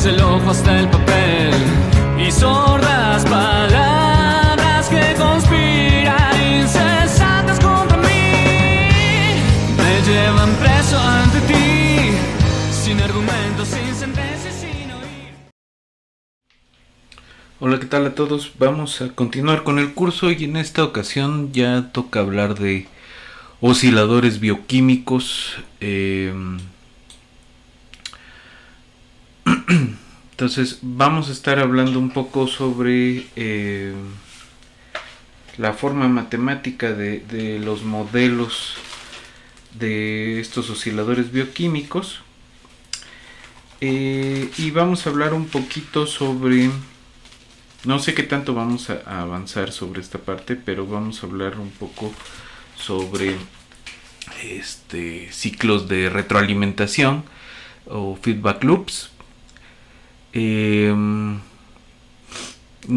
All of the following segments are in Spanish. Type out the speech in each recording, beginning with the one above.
desde el ojo hasta el papel, y sordas palabras que conspiran incesantes contra mí, me llevan preso ante ti, sin argumentos, sin sentencias, sin oír. Hola, ¿qué tal a todos? Vamos a continuar con el curso y en esta ocasión ya toca hablar de osciladores bioquímicos. Entonces vamos a estar hablando un poco sobre la forma matemática de los modelos de estos osciladores bioquímicos, y vamos a hablar un poquito sobre, no sé qué tanto vamos a avanzar sobre esta parte, pero vamos a hablar un poco sobre ciclos de retroalimentación o feedback loops. En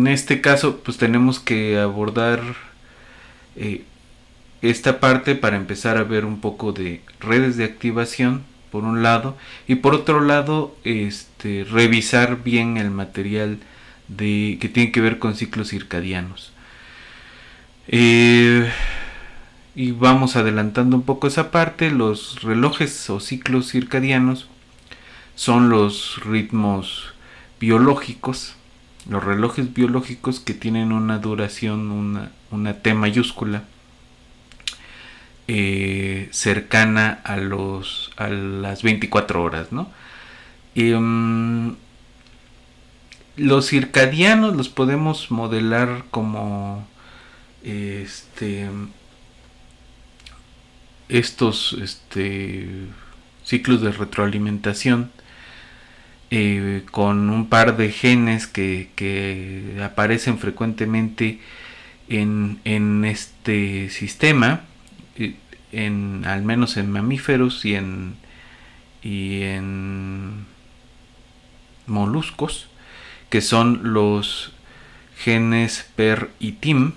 este caso pues tenemos que abordar esta parte para empezar a ver un poco de redes de activación por un lado, y por otro lado revisar bien el material que tiene que ver con ciclos circadianos. Y vamos adelantando un poco esa parte. Los relojes o ciclos circadianos son los ritmos biológicos, los relojes biológicos que tienen una duración, una T mayúscula, cercana a las 24 horas, ¿no? Los circadianos los podemos modelar como estos ciclos de retroalimentación, con un par de genes que aparecen frecuentemente en este sistema, al menos en mamíferos y en moluscos, que son los genes PER y TIM.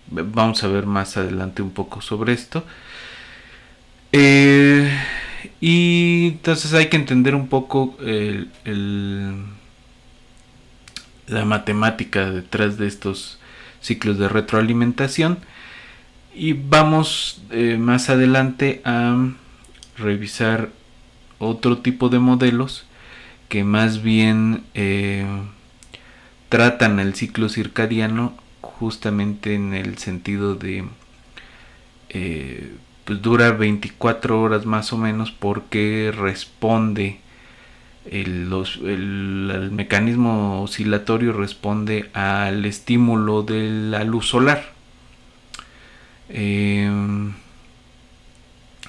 Vamos a ver más adelante un poco sobre esto. Y entonces hay que entender un poco la matemática detrás de estos ciclos de retroalimentación, y vamos más adelante a revisar otro tipo de modelos que más bien tratan el ciclo circadiano justamente en el sentido de pues dura 24 horas más o menos, porque responde el mecanismo oscilatorio responde al estímulo de la luz solar.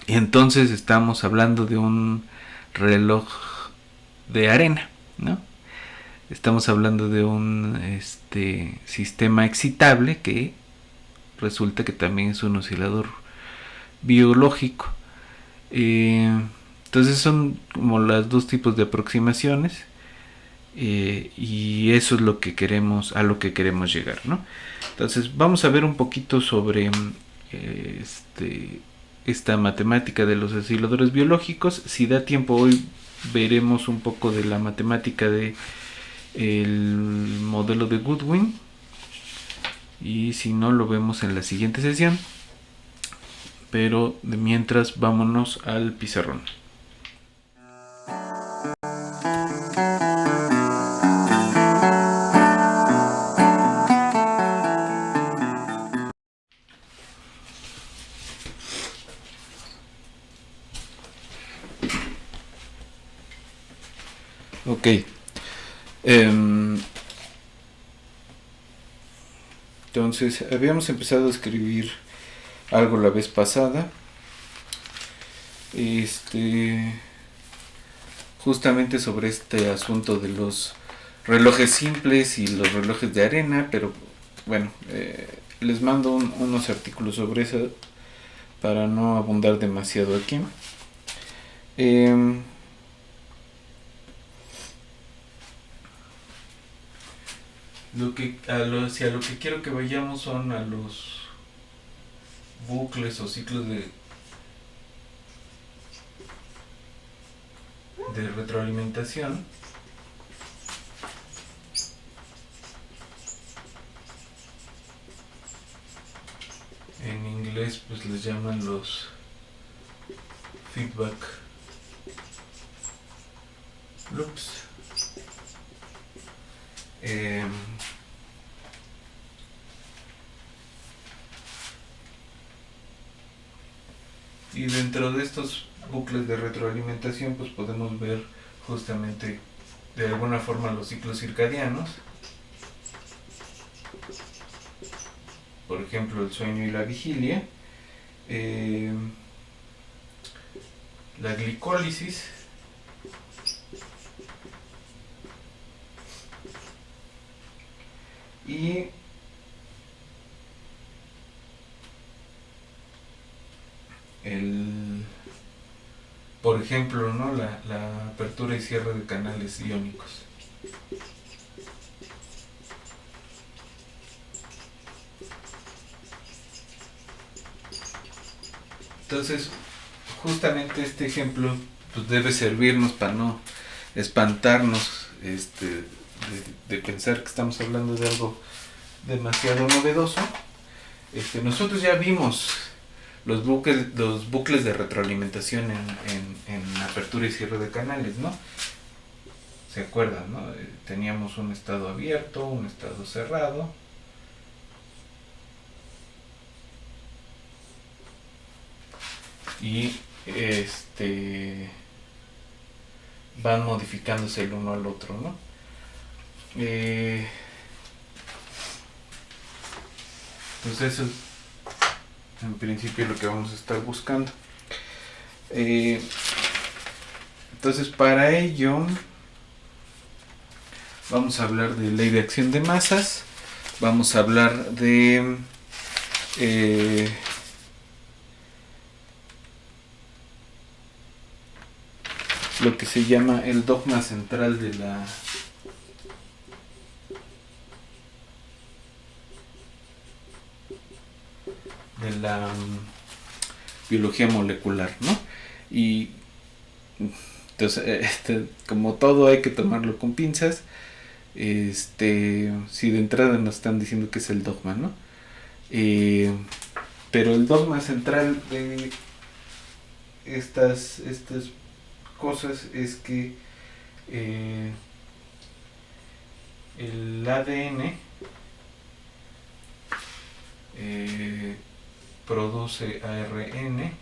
Entonces estamos hablando de un reloj de arena, ¿no? Estamos hablando de un sistema excitable que resulta que también es un oscilador biológico. Entonces son como los dos tipos de aproximaciones, y eso es a lo que queremos llegar, ¿no? Entonces vamos a ver un poquito sobre esta matemática de los osciladores biológicos. Si da tiempo hoy veremos un poco de la matemática de el modelo de Goodwin, y si no lo vemos en la siguiente sesión. Pero de mientras vámonos al pizarrón. Ok. Entonces habíamos empezado a escribir algo la vez pasada, justamente sobre este asunto de los relojes simples y los relojes de arena, pero bueno, les mando unos artículos sobre eso para no abundar demasiado aquí. Hacia lo que quiero que vayamos son a los bucles o ciclos de retroalimentación. inglés pues les llaman los feedback loops. Y dentro de estos bucles de retroalimentación pues podemos ver justamente de alguna forma los ciclos circadianos, por ejemplo el sueño y la vigilia, la glicólisis, y por ejemplo, ¿no? la apertura y cierre de canales iónicos. Entonces, justamente este ejemplo pues, debe servirnos para no espantarnos de pensar que estamos hablando de algo demasiado novedoso. Nosotros ya vimos los bucles de retroalimentación en apertura y cierre de canales, ¿no? ¿Se acuerdan, no? Teníamos un estado abierto, un estado cerrado. Y van modificándose el uno al otro, ¿no? Pues eso es en principio lo que vamos a estar buscando. Entonces para ello vamos a hablar de ley de acción de masas, vamos a hablar de lo que se llama el dogma central de la biología molecular, ¿no? Y entonces, como todo hay que tomarlo con pinzas. Si de entrada nos están diciendo que es el dogma, ¿no? Pero el dogma central de estas cosas es que el ADN produce ARN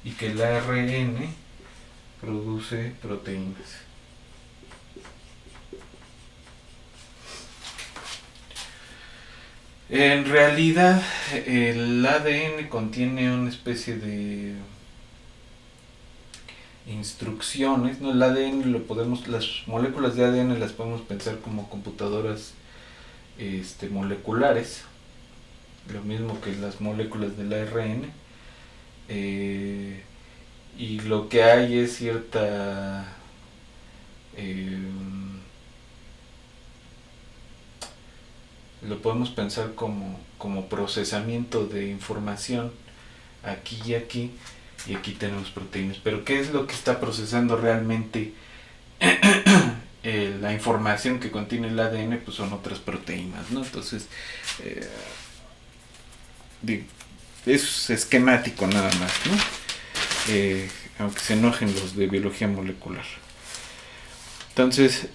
y que el ARN produce proteínas. En realidad el ADN contiene una especie de instrucciones, ¿no? El ADN las moléculas de ADN las podemos pensar como computadoras moleculares, lo mismo que las moléculas del ARN, y lo que hay es cierta lo podemos pensar como procesamiento de información aquí y aquí tenemos proteínas. Pero ¿qué es lo que está procesando realmente la información que contiene el ADN? Pues son otras proteínas, ¿no? Entonces es esquemático nada más, ¿no? Aunque se enojen los de biología molecular. Entonces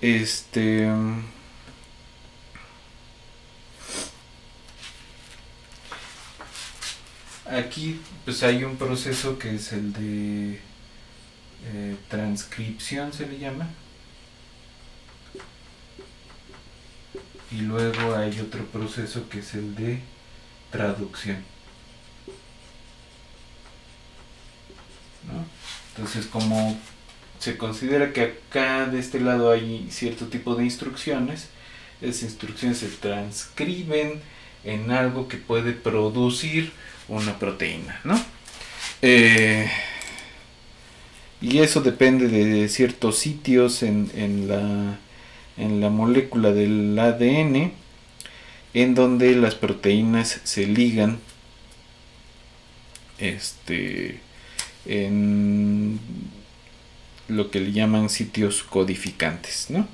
aquí pues hay un proceso que es el de transcripción, se le llama, y luego hay otro proceso que es el de traducción, ¿no? Entonces, como se considera que acá de este lado hay cierto tipo de instrucciones, esas instrucciones se transcriben en algo que puede producir una proteína, ¿no? Y eso depende de ciertos sitios en la molécula del ADN, en donde las proteínas se ligan en lo que le llaman sitios codificantes, ¿no?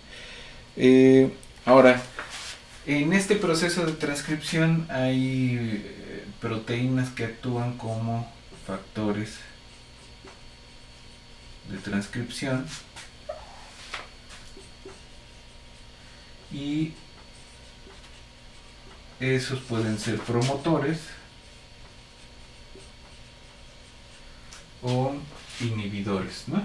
Ahora, en este proceso de transcripción hay proteínas que actúan como factores de transcripción y esos pueden ser promotores o inhibidores, ¿no?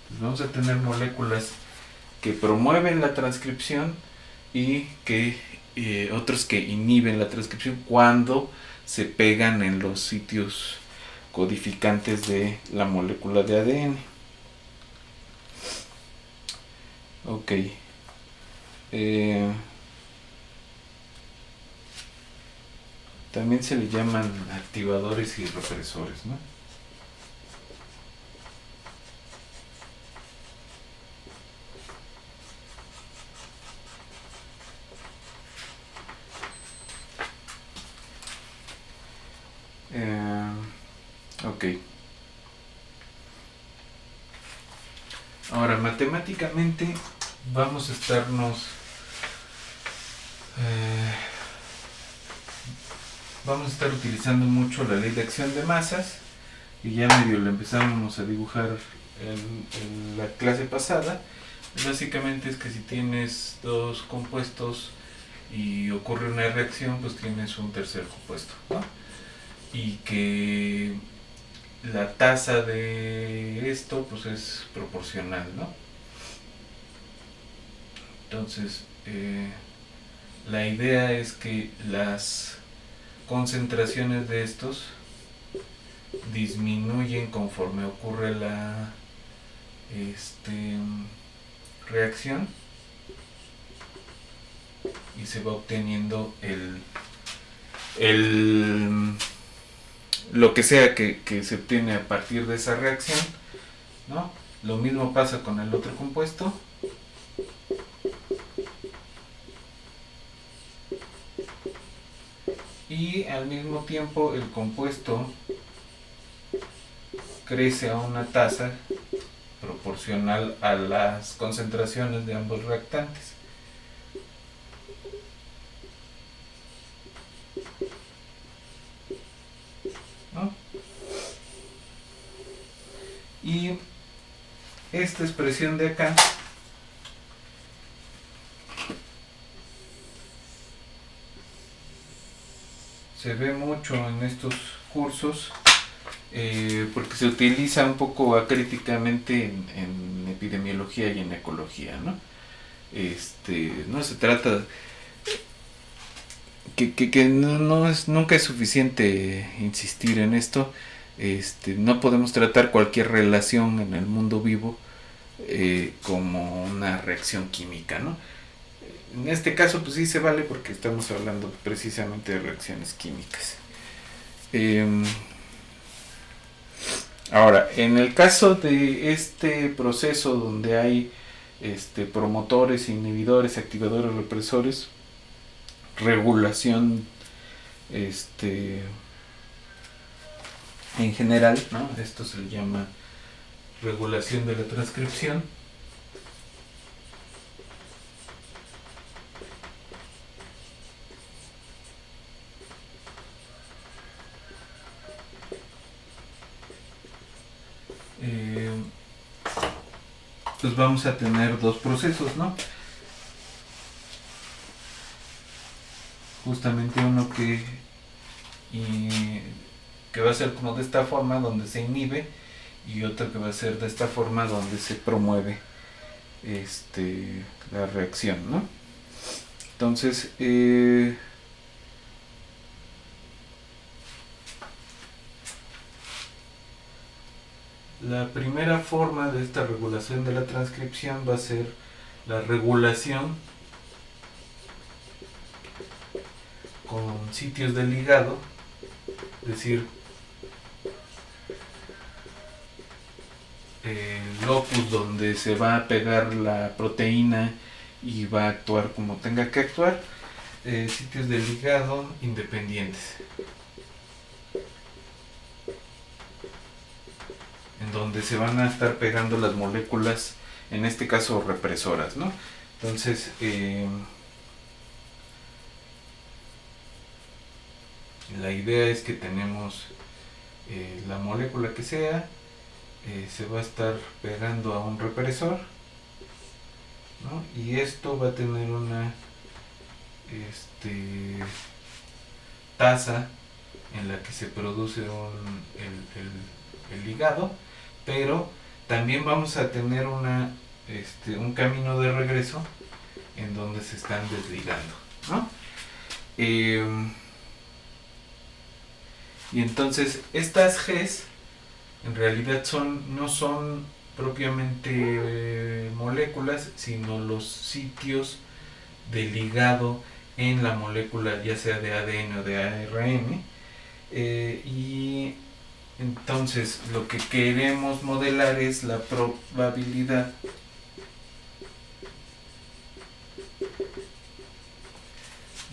Entonces vamos a tener moléculas que promueven la transcripción y que otros que inhiben la transcripción cuando se pegan en los sitios codificantes de la molécula de ADN. Ok. También se le llaman activadores y represores, ¿no? Ok. Ahora, matemáticamente vamos a estarnos vamos a estar utilizando mucho la ley de acción de masas, y ya medio la empezamos a dibujar en la clase pasada. Básicamente es que si tienes dos compuestos y ocurre una reacción, pues tienes un tercer compuesto, ¿no? Y que la tasa de esto pues es proporcional, ¿no? Entonces la idea es que las concentraciones de estos disminuyen conforme ocurre la reacción y se va obteniendo lo que sea que se obtiene a partir de esa reacción, ¿no? Lo mismo pasa con el otro compuesto. Y al mismo tiempo el compuesto crece a una tasa proporcional a las concentraciones de ambos reactantes. ¿No? Y esta expresión de acá se ve mucho en estos cursos porque se utiliza un poco acríticamente en epidemiología y en ecología, ¿no? No se trata que nunca es suficiente insistir en esto. No podemos tratar cualquier relación en el mundo vivo como una reacción química, ¿no? En este caso pues sí se vale porque estamos hablando precisamente de reacciones químicas. Ahora, en el caso de este proceso donde hay promotores, inhibidores, activadores, represores, regulación en general, ¿no? Esto se le llama regulación de la transcripción. Pues vamos a tener dos procesos, ¿no? Justamente uno que va a ser como de esta forma donde se inhibe, y otro que va a ser de esta forma donde se promueve la reacción, ¿no? Entonces la primera forma de esta regulación de la transcripción va a ser la regulación con sitios de ligado, es decir, el locus donde se va a pegar la proteína y va a actuar como tenga que actuar, sitios de ligado independientes, en donde se van a estar pegando las moléculas, en este caso represoras, ¿no? Entonces La idea es que tenemos la molécula que sea, se va a estar pegando a un represor, ¿no? Y esto va a tener una taza en la que se produce el ligado, pero también vamos a tener un camino de regreso en donde se están desligando, ¿no? Y entonces estas Gs en realidad no son propiamente moléculas, sino los sitios de ligado en la molécula, ya sea de ADN o de ARN. Y entonces lo que queremos modelar es la probabilidad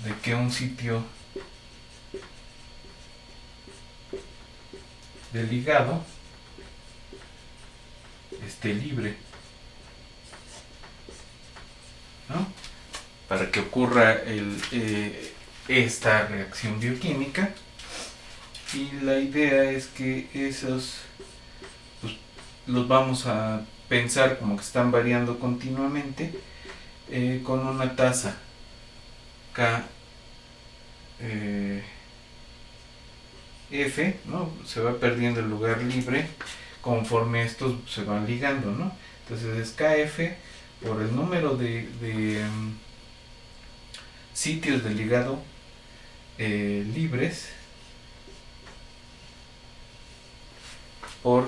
de que un sitio de ligado esté libre, ¿no? Para que ocurra esta reacción bioquímica. Y la idea es que esos pues, los vamos a pensar como que están variando continuamente con una tasa K F, ¿no? Se va perdiendo el lugar libre conforme estos se van ligando, ¿no? Entonces es KF por el número de sitios de ligado libres por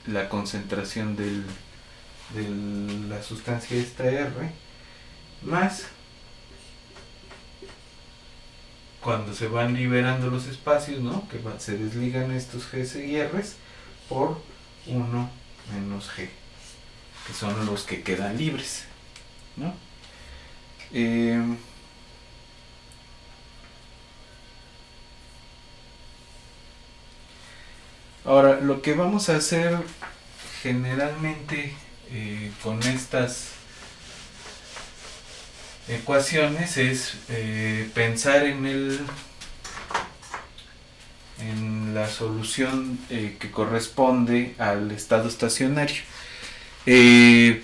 la concentración de la sustancia esta R más cuando se van liberando los espacios, ¿no? Que se desligan estos Gs y Rs por 1 menos G, que son los que quedan libres, ¿no? Ahora, lo que vamos a hacer generalmente con estas ecuaciones es pensar en la solución que corresponde al estado estacionario,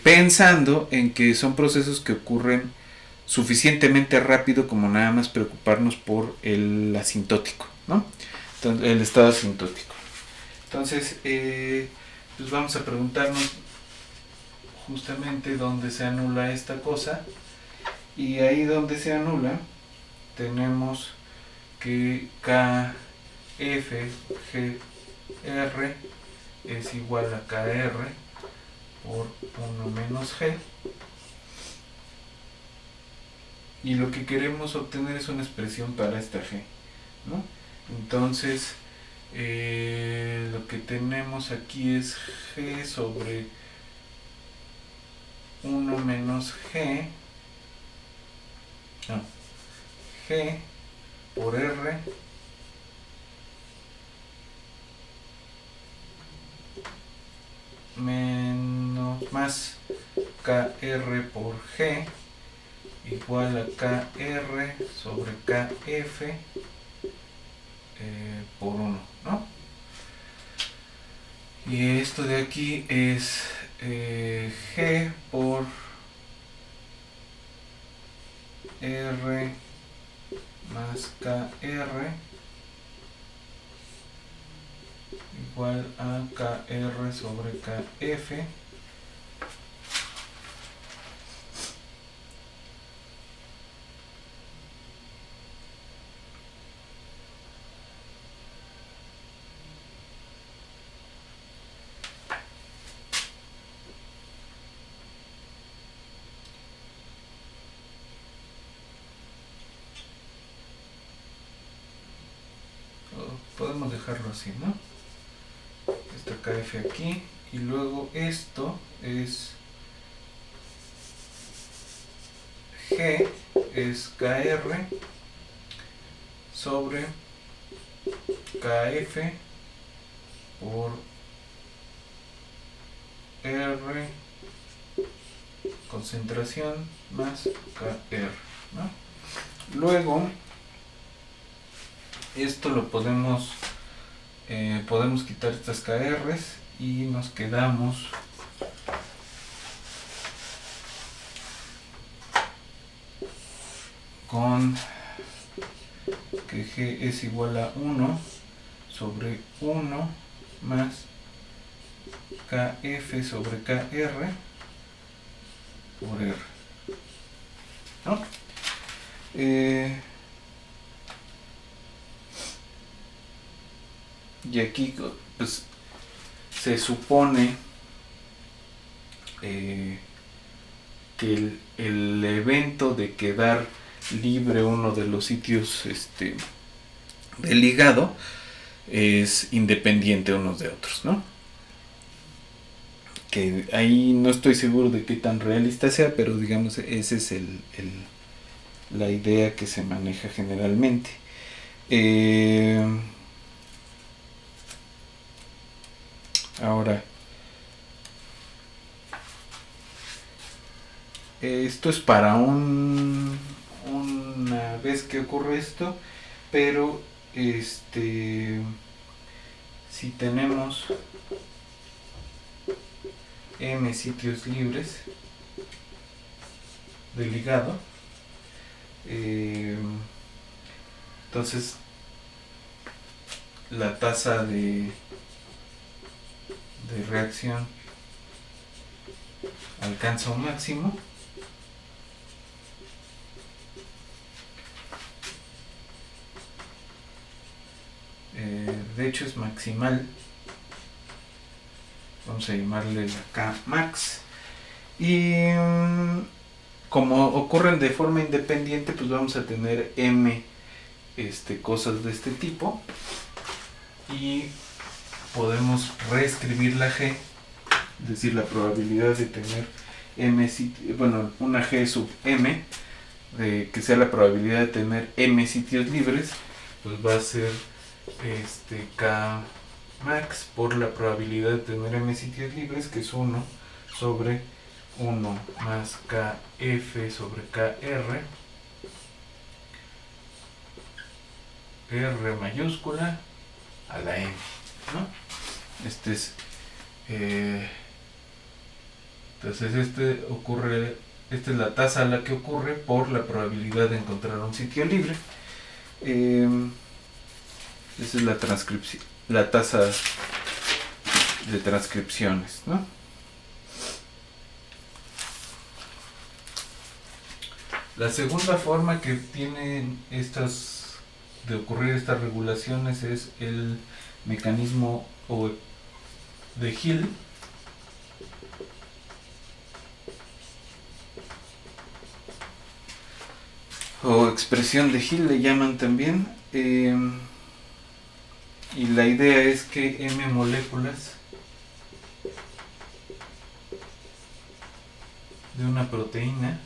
pensando en que son procesos que ocurren suficientemente rápido como nada más preocuparnos por el asintótico, ¿no? Entonces, el estado asintótico. Entonces, pues vamos a preguntarnos justamente dónde se anula esta cosa. Y ahí donde se anula, tenemos que KFGR es igual a KR por 1 menos G. Y lo que queremos obtener es una expresión para esta G, ¿no? Entonces, lo que tenemos aquí es G sobre 1 menos G. No, G por R menos más KR por G igual a KR sobre KF por 1, ¿no? Y esto de aquí es G por R más KR igual a KR sobre KF podemos dejarlo así, ¿no? Esta KF aquí y luego esto es G es KR sobre KF por R concentración más KR, ¿no? Luego Esto lo podemos quitar estas KRs y nos quedamos con que G es igual a 1 sobre 1 más KF sobre KR por R, ¿no? Y aquí pues se supone que el evento de quedar libre uno de los sitios de ligado es independiente unos de otros, ¿no? Que ahí no estoy seguro de qué tan realista sea, pero digamos esa es la idea que se maneja generalmente. Ahora, esto es para una vez que ocurre esto, pero si tenemos m sitios libres de ligado, entonces la tasa de reacción alcanza un máximo. De hecho es maximal, vamos a llamarle la K max, y como ocurren de forma independiente, pues vamos a tener m cosas de este tipo, y podemos reescribir la G, es decir, la probabilidad de tener una G sub m, que sea la probabilidad de tener m sitios libres, pues va a ser K max por la probabilidad de tener m sitios libres, que es 1 sobre 1 más KF sobre KR, R mayúscula a la m, ¿no? Entonces esta es la tasa a la que ocurre por la probabilidad de encontrar un sitio libre. Esa es la tasa de transcripciones, ¿no? La segunda forma que tienen de ocurrir estas regulaciones es el mecanismo de Hill, o expresión de Hill le llaman también, y la idea es que m moléculas de una proteína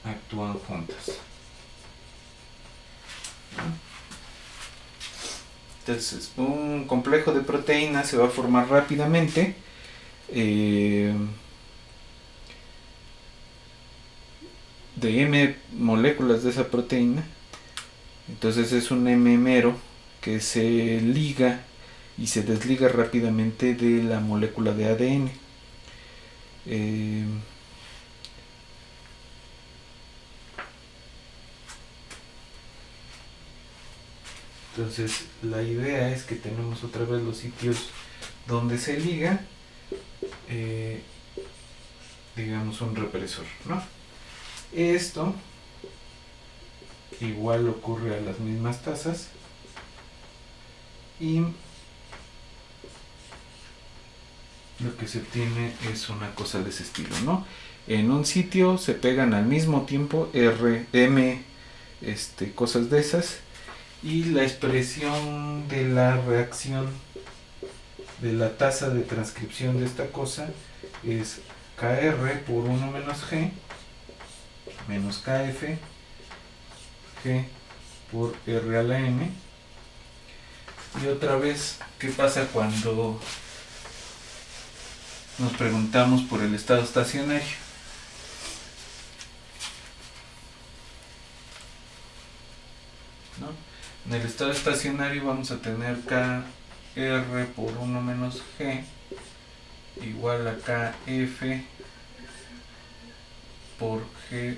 actúan juntas. Entonces, un complejo de proteínas se va a formar rápidamente. De m moléculas de esa proteína. Entonces es un m mero que se liga y se desliga rápidamente de la molécula de ADN. Entonces la idea es que tenemos otra vez los sitios donde se liga, digamos un represor, ¿no? Esto igual ocurre a las mismas tasas, y lo que se obtiene es una cosa de ese estilo, ¿no? En un sitio se pegan al mismo tiempo m cosas de esas, y la expresión de la reacción de la tasa de transcripción de esta cosa es KR por 1 menos G menos KF G por R a la M. Y otra vez, ¿qué pasa cuando nos preguntamos por el estado estacionario? En el estado estacionario vamos a tener KR por 1 menos G igual a KF por GR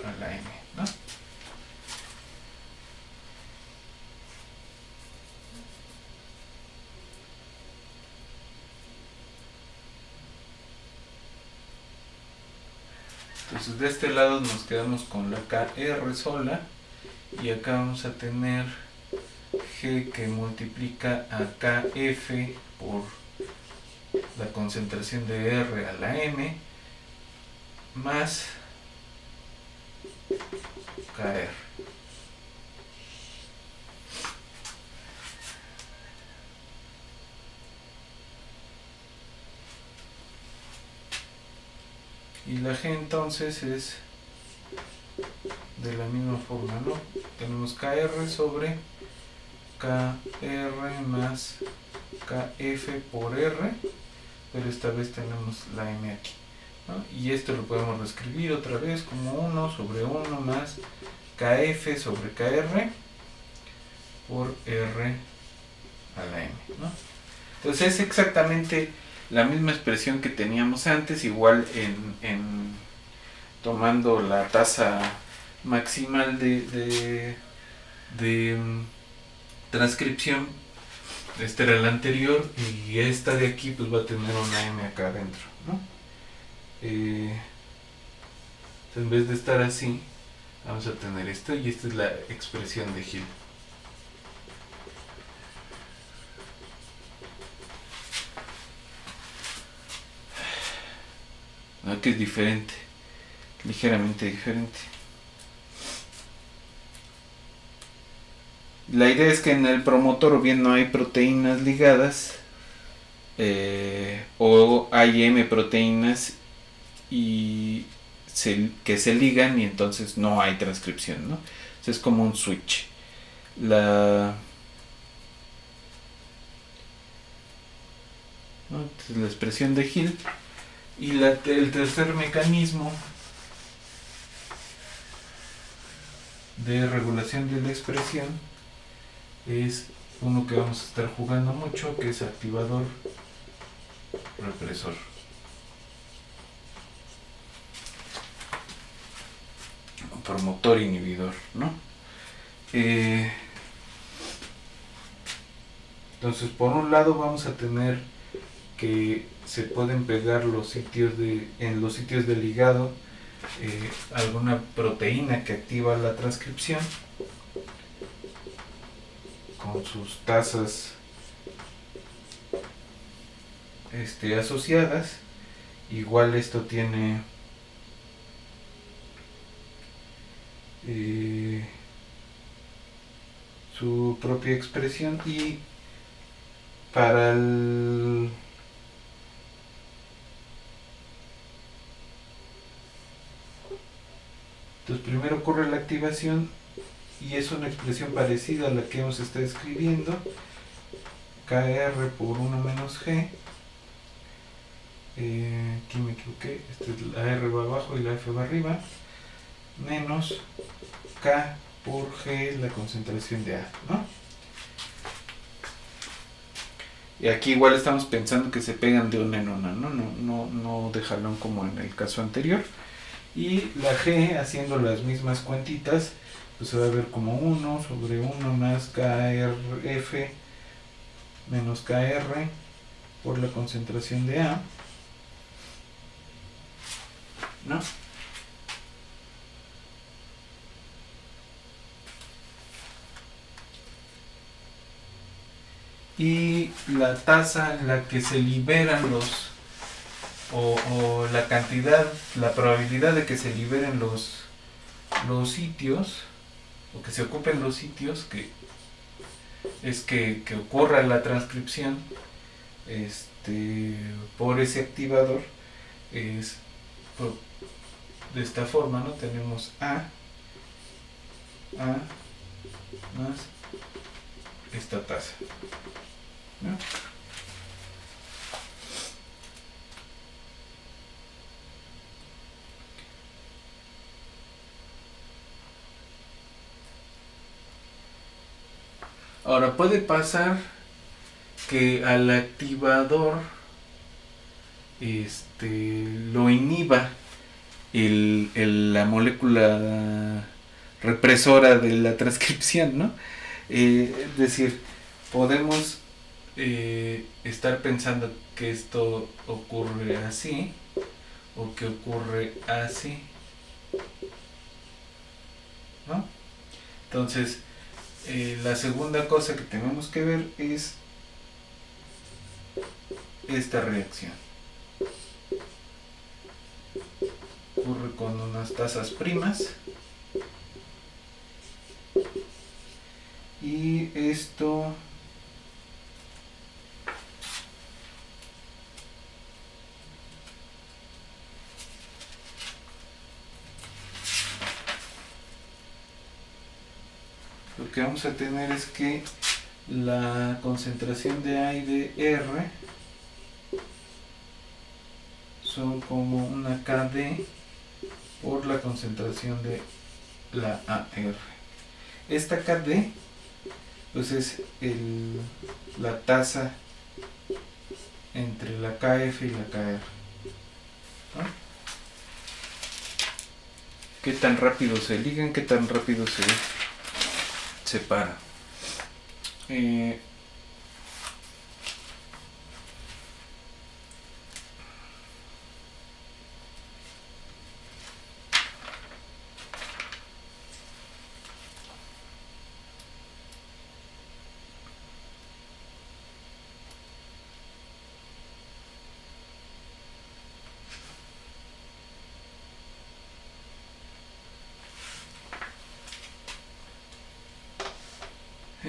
a la M, ¿no? Entonces de este lado nos quedamos con la KR sola y acá vamos a tener G que multiplica a KF por la concentración de R a la M más KR. Y la G entonces es de la misma forma, ¿no? Tenemos KR sobre KR más KF por R, pero esta vez tenemos la M aquí, ¿no? Y esto lo podemos reescribir otra vez como 1 sobre 1 más KF sobre KR por R a la M, ¿no? Entonces es exactamente la misma expresión que teníamos antes, igual en tomando la tasa maximal de transcripción. Esta era la anterior y esta de aquí pues va a tener una M acá adentro, ¿no? Entonces, en vez de estar así, vamos a tener esto y esta es la expresión de Hill. ¿No? Que es diferente, ligeramente diferente. La idea es que en el promotor o bien no hay proteínas ligadas o hay M proteínas y que se ligan y entonces no hay transcripción, ¿no? O sea, es como un switch. ¿No? Entonces, la expresión de Hill. Y el tercer mecanismo de regulación de la expresión es uno que vamos a estar jugando mucho, que es activador represor. Promotor inhibidor, ¿no? Entonces, por un lado vamos a tener que se pueden pegar en los sitios de ligado alguna proteína que activa la transcripción con sus tasas asociadas. Igual esto tiene su propia expresión y para el entonces primero ocurre la activación y es una expresión parecida a la que hemos estado escribiendo, KR por 1 menos G, aquí me equivoqué, la R va abajo y la F va arriba, menos K por G, la concentración de A, ¿no? Y aquí igual estamos pensando que se pegan de una en una, no de jalón como en el caso anterior. Y la G, haciendo las mismas cuentitas, pues se va a ver como 1 sobre 1 más KRF menos KR por la concentración de A, ¿no? Y la tasa en la que se liberan o la cantidad, la probabilidad de que se liberen los sitios o que se ocupen los sitios, que es que ocurra la transcripción por ese activador, es de esta forma, ¿no? Tenemos A más esta tasa, ¿no? Ahora puede pasar que al activador lo inhiba la molécula represora de la transcripción, ¿no? Es decir, podemos estar pensando que esto ocurre así o que ocurre así, ¿no? Entonces, la segunda cosa que tenemos que ver es esta reacción. Ocurre con unas tasas primas y esto lo que vamos a tener es que la concentración de A y de R son como una KD por la concentración de la AR. Esta KD pues es la tasa entre la KF y la KR, ¿no? ¿Qué tan rápido se ligan? ¿Qué tan rápido se separan?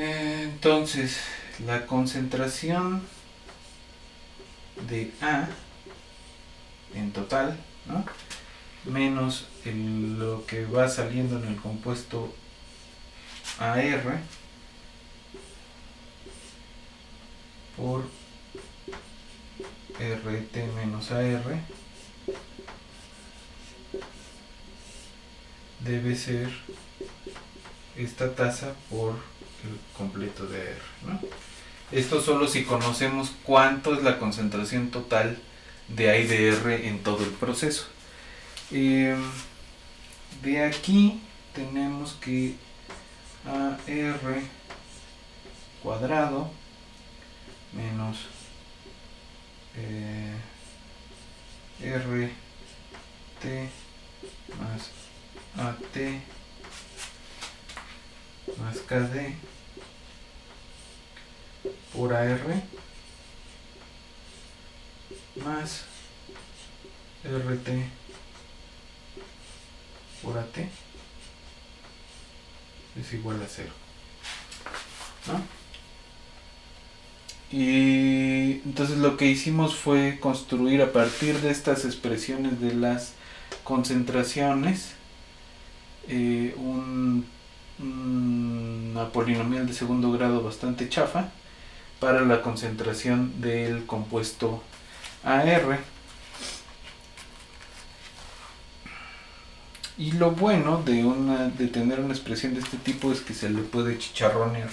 Entonces, la concentración de A en total, ¿no?, menos lo que va saliendo en el compuesto AR por RT menos AR debe ser esta tasa por el completo de R, ¿no? Esto solo si conocemos cuánto es la concentración total de A y de R en todo el proceso. De aquí tenemos que AR cuadrado menos RT más AT más KD por AR más RT por AT es igual a 0, ¿no? Y entonces lo que hicimos fue construir a partir de estas expresiones de las concentraciones una polinomial de segundo grado bastante chafa para la concentración del compuesto AR. Y lo bueno de tener una expresión de este tipo es que se le puede chicharronear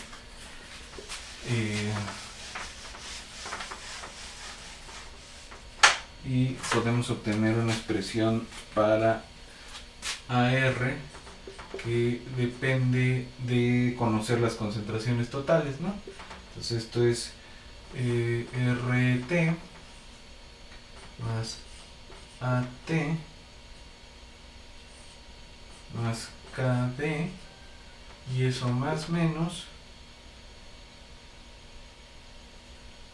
y podemos obtener una expresión para AR que depende de conocer las concentraciones totales, ¿no? Entonces esto es RT más AT más KD y eso más menos,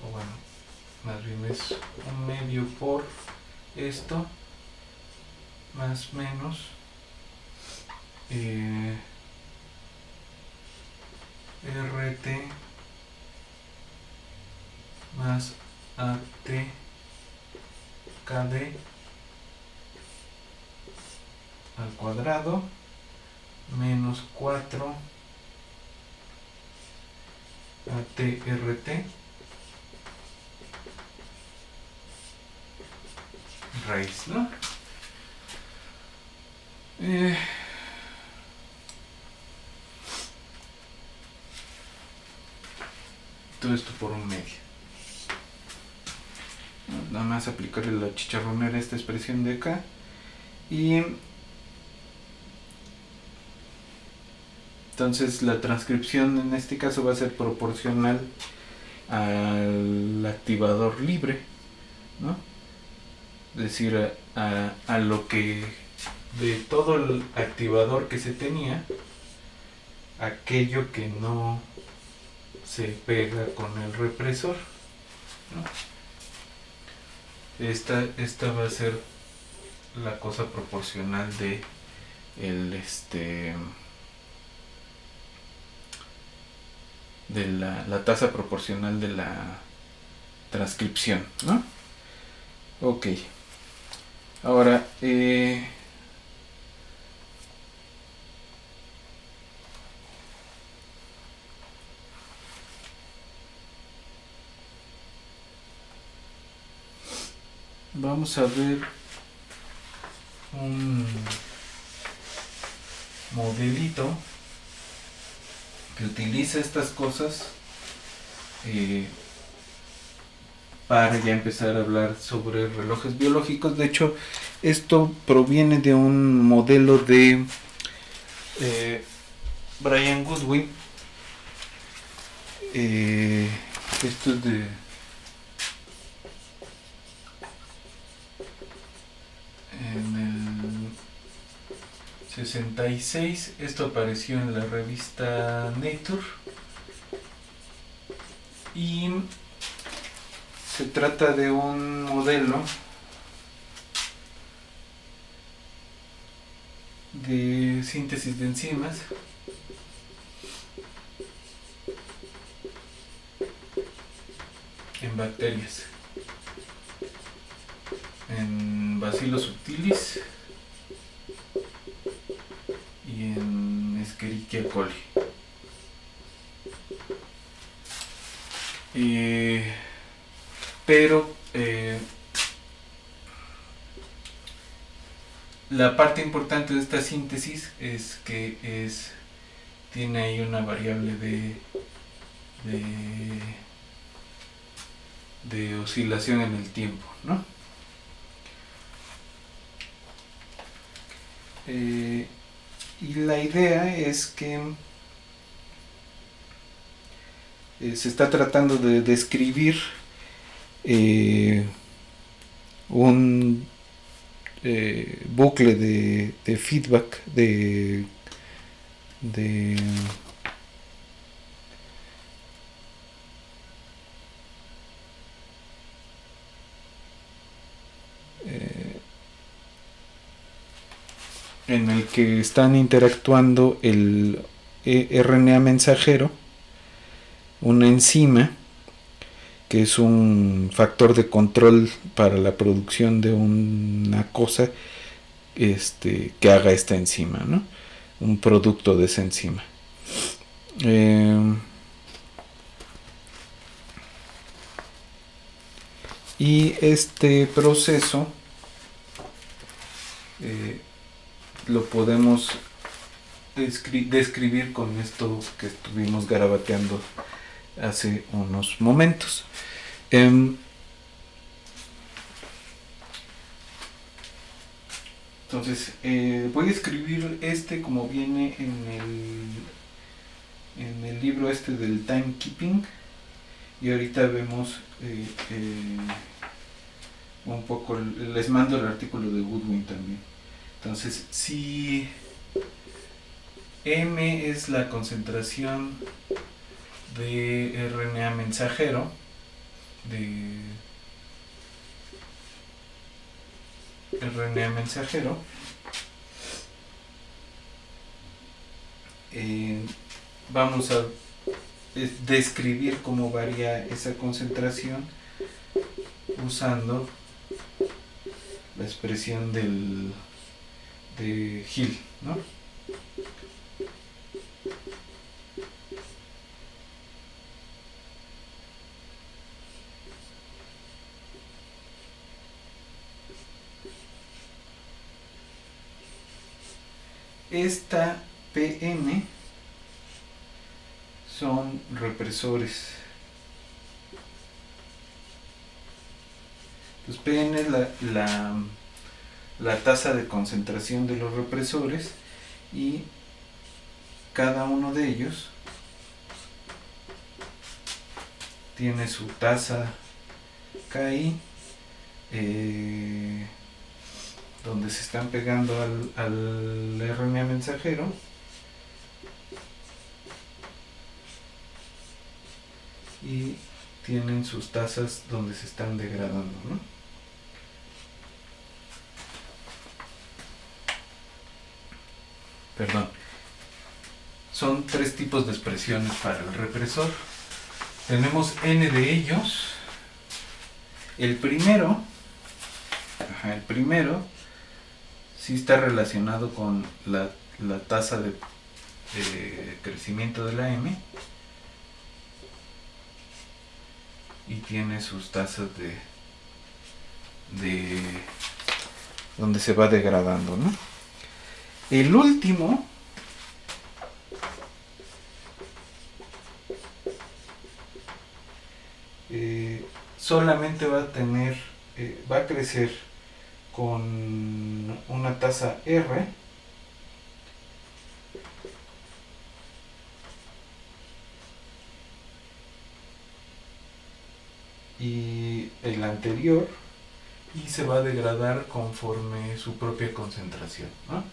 o bueno, más bien es un medio por esto más menos RT más AT KD al cuadrado menos 4 ATRT raíz, ¿no? multipliquemos esto por un medio. Nada más aplicarle la chicharronera a esta expresión de acá. Y entonces la transcripción en este caso va a ser proporcional al activador libre, ¿no? Es decir, a lo que de todo el activador que se tenía, aquello que no se pega con el represor, ¿no? Esta va a ser la cosa proporcional de de la tasa proporcional de la transcripción, ¿no? Ok. Ahora, vamos a ver un modelito que utiliza estas cosas para ya empezar a hablar sobre relojes biológicos. De hecho, esto proviene de un modelo de Brian Goodwin. Esto es de en el 66. Esto apareció en la revista Nature y se trata de un modelo de síntesis de enzimas en bacterias, en Bacillus subtilis y en Escherichia coli. Pero la parte importante de esta síntesis es que tiene ahí una variable de oscilación en el tiempo, ¿no? Y la idea es que se está tratando de describir un bucle de feedback en el que están interactuando el RNA mensajero, una enzima que es un factor de control para la producción de una cosa que haga esta enzima, ¿no? Un producto de esa enzima. Y este proceso lo podemos describir con esto que estuvimos garabateando hace unos momentos. Entonces voy a escribir como viene en el libro del timekeeping, y ahorita vemos un poco, les mando el artículo de Goodwin también. Entonces, si M es la concentración de RNA mensajero, vamos a describir cómo varía esa concentración usando la expresión de Hill, ¿no? Esta PM son represores Entonces Pn es la tasa de concentración de los represores y cada uno de ellos tiene su tasa KI, donde se están pegando al RNA mensajero, y tienen sus tasas donde se están degradando, ¿no? Perdón. Son 3 tipos de expresiones para el represor. Tenemos n de ellos. El primero sí está relacionado con la tasa de crecimiento de la M, y tiene sus tasas de donde se va degradando, ¿no? El último solamente va a crecer con una tasa R, y el anterior, y se va a degradar conforme su propia concentración, ¿no?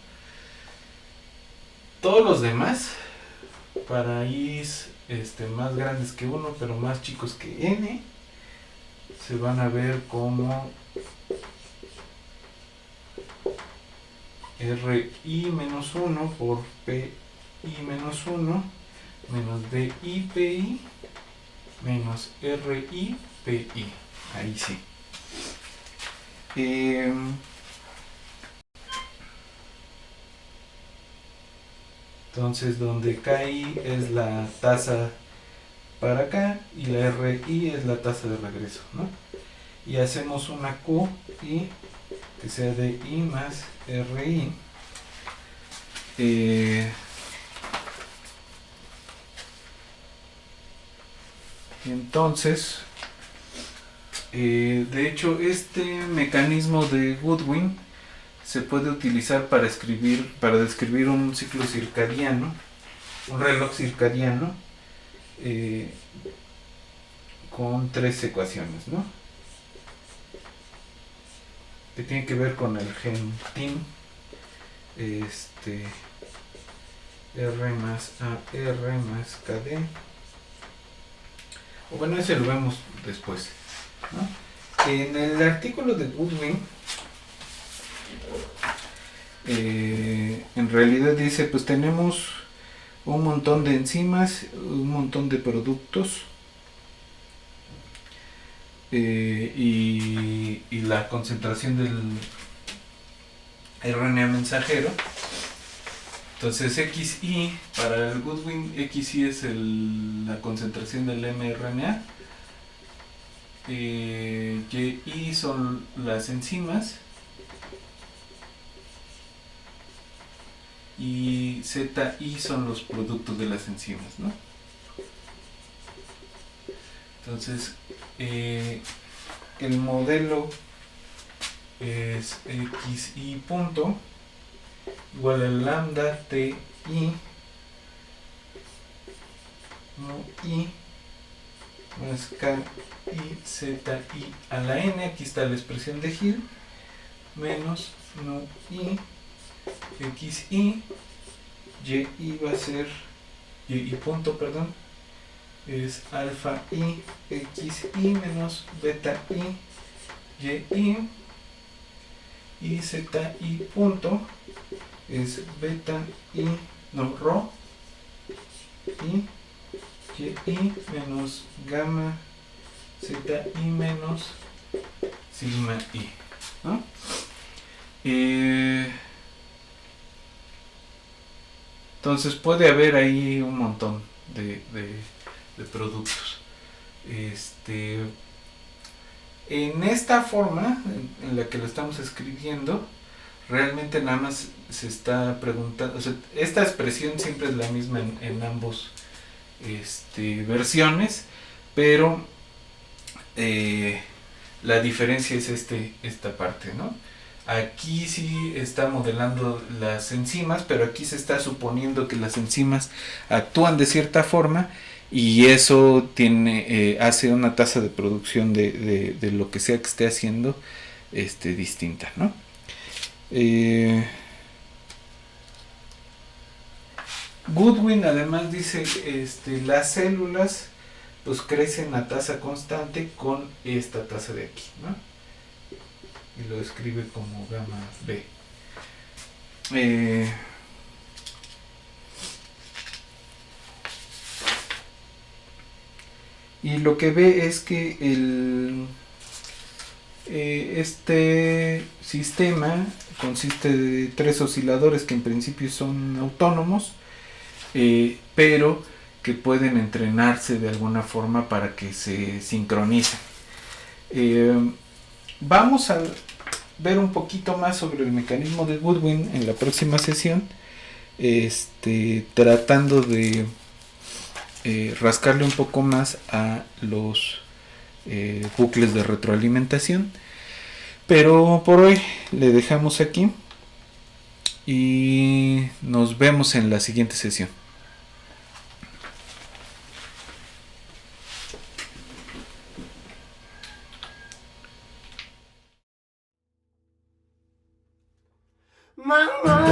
Todos los demás, para I's más grandes que 1 pero más chicos que n, se van a ver como RI menos 1 por PI menos 1 menos DI PI menos RI PI. Ahí sí. Entonces, donde KI es la tasa para acá y la RI es la tasa de regreso, ¿no? Y hacemos una QI que sea de I más RI. Entonces, de hecho, este mecanismo de Goodwin se puede utilizar para describir un ciclo circadiano, un reloj circadiano, con 3 ecuaciones, ¿no? Que tienen que ver con el gen TIM, R más AR más KD. O bueno, ese lo vemos después, ¿no? En el artículo de Goodwin, en realidad dice, pues tenemos un montón de enzimas, un montón de productos, y la concentración del RNA mensajero. Entonces XI, para el Goodwin, XI es la concentración del mRNA, YI son las enzimas, y ZI son los productos de las enzimas, ¿no? Entonces, el modelo es XI punto igual a lambda TI I más KI ZI a la N. Aquí está la expresión de Hill, menos nu I XI, YI va a ser, YI punto, perdón, es alfa I XI menos beta I YI, y ZI punto es beta I, no, rho I YI menos gamma ZI menos sigma I, ¿no? Entonces puede haber ahí un montón de productos. En esta forma en la que lo estamos escribiendo, realmente nada más se está preguntando, o sea, esta expresión siempre es la misma en ambos versiones, pero La diferencia es esta parte, ¿no? Aquí sí está modelando las enzimas, pero aquí se está suponiendo que las enzimas actúan de cierta forma y eso hace una tasa de producción de lo que sea que esté haciendo distinta, ¿no? Goodwin además dice las células pues crecen a tasa constante con esta tasa de aquí, ¿no? Y lo describe como gamma B. Y lo que ve es que este sistema consiste de 3 osciladores que en principio son autónomos, pero que pueden entrenarse de alguna forma para que se sincronicen. Vamos a ver un poquito más sobre el mecanismo de Goodwin en la próxima sesión, tratando de rascarle un poco más a los bucles de retroalimentación. Pero por hoy le dejamos aquí y nos vemos en la siguiente sesión. Mama.